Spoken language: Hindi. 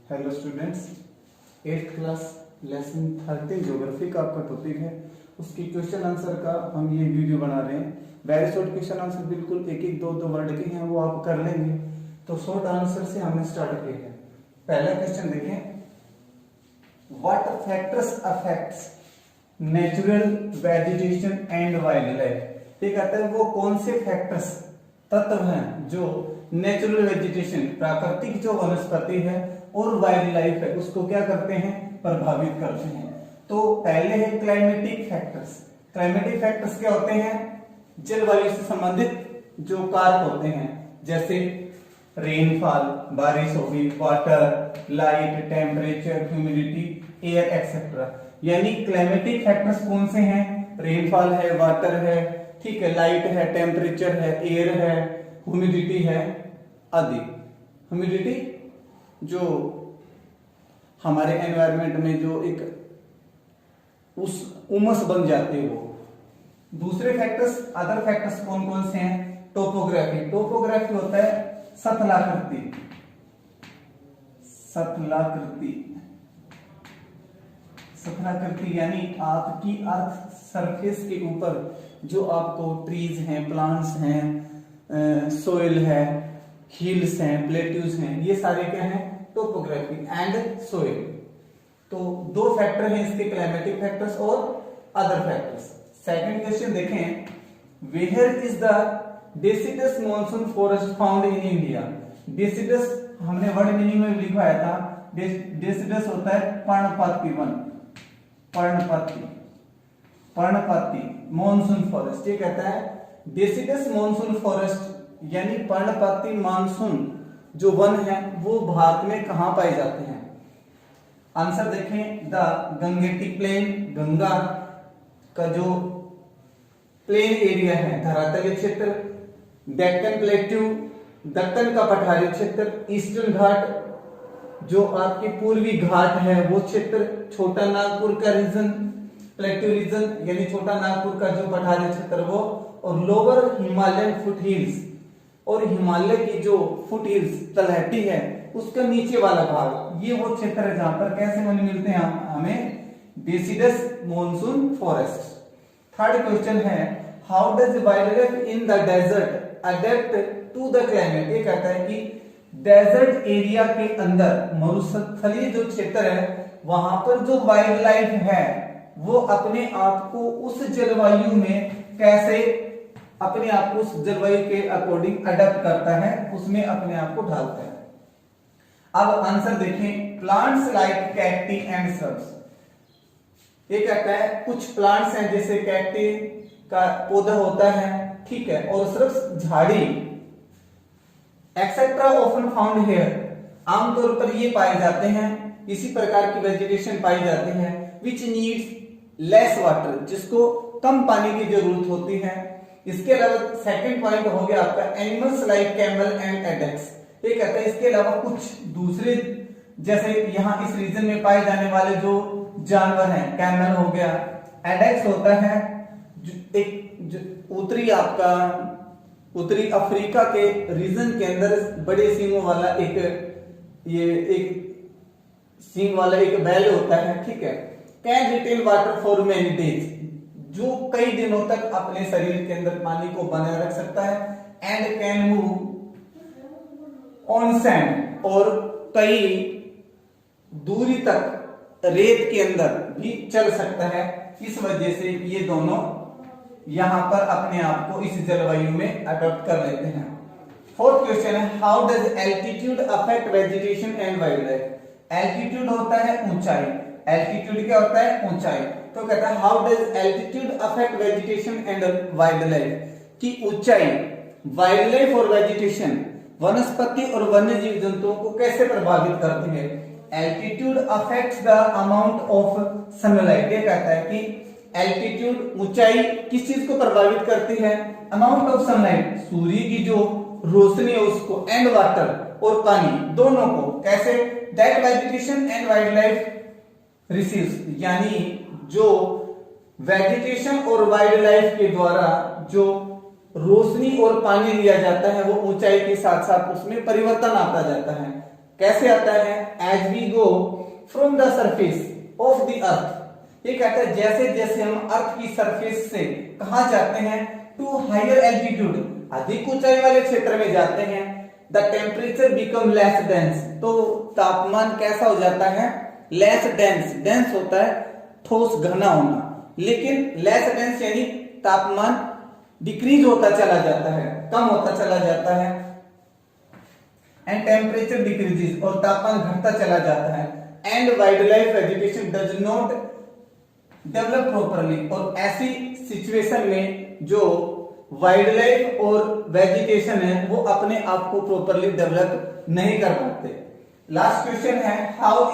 Hello students, 8th class lesson 13 geography का आपका टॉपिक है। उसकी क्वेश्चन आंसर का हम ये वीडियो बना रहे हैं। वेरी शॉर्ट क्वेश्चन आंसर, बिल्कुल एक एक दो दो वर्ड के हैं, वो आप कर लेंगे। तो शॉर्ट आंसर से हमने स्टार्ट किया है। पहला क्वेश्चन देखें, what factors affects natural vegetation and wild life. ये कहता है वो कौन से फैक्टर्स तत्व हैं जो नेचुरल वेजिटेशन प्राकृतिक जो वनस्पति है और वाइल्ड लाइफ है उसको क्या करते हैं, प्रभावित करते हैं। तो पहले है क्लाइमेटिक फैक्टर्स। क्लाइमेटिक फैक्टर्स क्या होते हैं, जलवायु से संबंधित जो कारक होते हैं, जैसे रेनफॉल, बारिश होगी, water, light, temperature, humidity, air etcetera. यानी क्लाइमेटिक फैक्टर्स कौन से हैं, रेनफॉल है, वाटर है, ठीक है, लाइट है, टेम्परेचर है, एयर है, ह्यूमिडिटी है आदि। ह्यूमिडिटी जो हमारे एनवायरनमेंट में जो एक उस उमस बन जाती है वो। दूसरे फैक्टर्स, अदर फैक्टर्स कौन कौन से हैं, टोपोग्राफी। टोपोग्राफी होता है सतलाकृति। सतलाकृति, सतलाकृति यानी आपकी अर्थ सरफेस के ऊपर जो आपको ट्रीज हैं, प्लांट्स हैं, सोइल है, हिल्स हैं, प्लेट्यूज हैं, ये सारे क्या हैं, टोपोग्राफी एंड सोइल। तो दो फैक्टर हैं इसके, क्लाइमेटिक फैक्टर्स और अदर फैक्टर्स। सेकंड क्वेश्चन देखें, where is the deciduous monsoon forest found in India. Deciduous हमने वर्ड मीनिंग में लिखवाया था, डेसिडस होता है पर्णपाती वन, पर्णपाती, पर्णपाती मॉनसून फॉरेस्ट। ये कहता है डेसिडस मॉनसून फॉरेस्ट यानी पर्णपाती मानसून जो वन है वो भारत में कहां पाए जाते हैं। आंसर देखें, द गंगेटिक प्लेन, गंगा का जो प्लेन एरिया है, धरातलीय क्षेत्र, डेक्कन प्लेट्यू, दक्कन का पठारी क्षेत्र, ईस्टर्न घाट जो आपकी पूर्वी घाट है वो क्षेत्र, छोटा नागपुर का रीजन, प्लेट्यू रीजन यानी छोटा नागपुर का जो पठारी क्षेत्र वो, और लोअर हिमालयन फुट हिल्स, और हिमालय की जो फुट हिल्स तलहटी है उसका नीचे वाला भाग, ये वो क्षेत्र है जहां पर कैसे वन मिलते हैं हमें, deciduous monsoon forest. Third question है, how does wildlife in the desert adapt to the climate. ये कहता है कि डेजर्ट एरिया के अंदर, मरुस्थलीय जो क्षेत्र है वहां पर जो वाइल्ड लाइफ है वो अपने आप को उस जलवायु में कैसे, अपने आप को उस जलवायु के अकॉर्डिंग अडेप्ट करता है, उसमें अपने आप को ढालता है। अब आंसर देखें, plants like cacti and shrubs. ये कहता है कुछ प्लांट्स हैं जैसे कैक्टी का पौधा होता है, ठीक है, और श्रब्स झाड़ी, एक्सेट्रा ऑफन फाउंड हियर, आमतौर पर ये पाए जाते हैं, इसी प्रकार की वेजिटेशन पाई जाती है, विच नीड्स लेस वाटर, जिसको कम पानी की जरूरत होती है। इसके अलावा सेकंड पॉइंट हो गया आपका एनिमल्स लाइक कैमल एंड एडेक्स। ये कहता है इसके अलावा कुछ दूसरे, जैसे यहाँ इस रीजन में पाए जाने वाले जो जानवर हैं, कैमल हो गया, एडेक्स होता है एक उत्तरी आपका उत्तरी अफ्रीका के रीजन के अंदर बड़े सींगों वाला एक, ये एक सींग वाला एक बैल होता है, ठीक है, can retain water for many days, जो कई दिनों तक अपने शरीर के अंदर पानी को बनाए रख सकता है, and can move on sand, और कई दूरी तक रेत के अंदर भी चल सकता है। इस वजह से ये दोनों यहां पर अपने आप को इस जलवायु में अडॉप्ट कर लेते हैं। फोर्थ क्वेश्चन है, how does altitude affect vegetation and wild life. Altitude होता है ऊंचाई, एल्टीट्यूड क्या होता है, ऊंचाई। तो कहता है how does altitude affect vegetation and wild life, कि ऊंचाई वाइल्ड लाइफ और वेजिटेशन, वनस्पति और वन्य जीव जंतुओं को कैसे प्रभावित करती है। Altitude affects the amount of sunlight. ये कहता है कि एल्टीट्यूड, ऊंचाई किस चीज को प्रभावित करती है, अमाउंट ऑफ सनलाइट, सूर्य की जो रोशनी है उसको, एंड वाटर, और पानी, दोनों को कैसे, that vegetation and wild life receives, यानी जो वेजिटेशन और वाइल्ड लाइफ के द्वारा जो रोशनी और पानी लिया जाता है वो ऊंचाई के साथ साथ उसमें परिवर्तन आता जाता है। कैसे आता है? As we go from the surface of the earth. ये कहता है जैसे जैसे हम अर्थ की सरफेस से कहां जाते हैं? टू हायर एल्टीट्यूड, अधिक ऊंचाई वाले क्षेत्र में जाते हैं, the temperature become less dense, तो तापमान कैसा हो जाता है? Less dense. डेंस होता है ठोस घना होना, लेकिन लेस डेंस यानी तापमान डिक्रीज होता चला जाता है, कम होता चला जाता है। एंड टेम्परेचर डिक्रीजेस, और तापमान घटता चला जाता है। And wild life vegetation does not develop properly, और ऐसी सिचुएशन में जो वाइल्ड लाइफ और वेजिटेशन है वो अपने आप को प्रॉपरली डेवलप नहीं कर पाते। लास्ट क्वेश्चन है, हाउ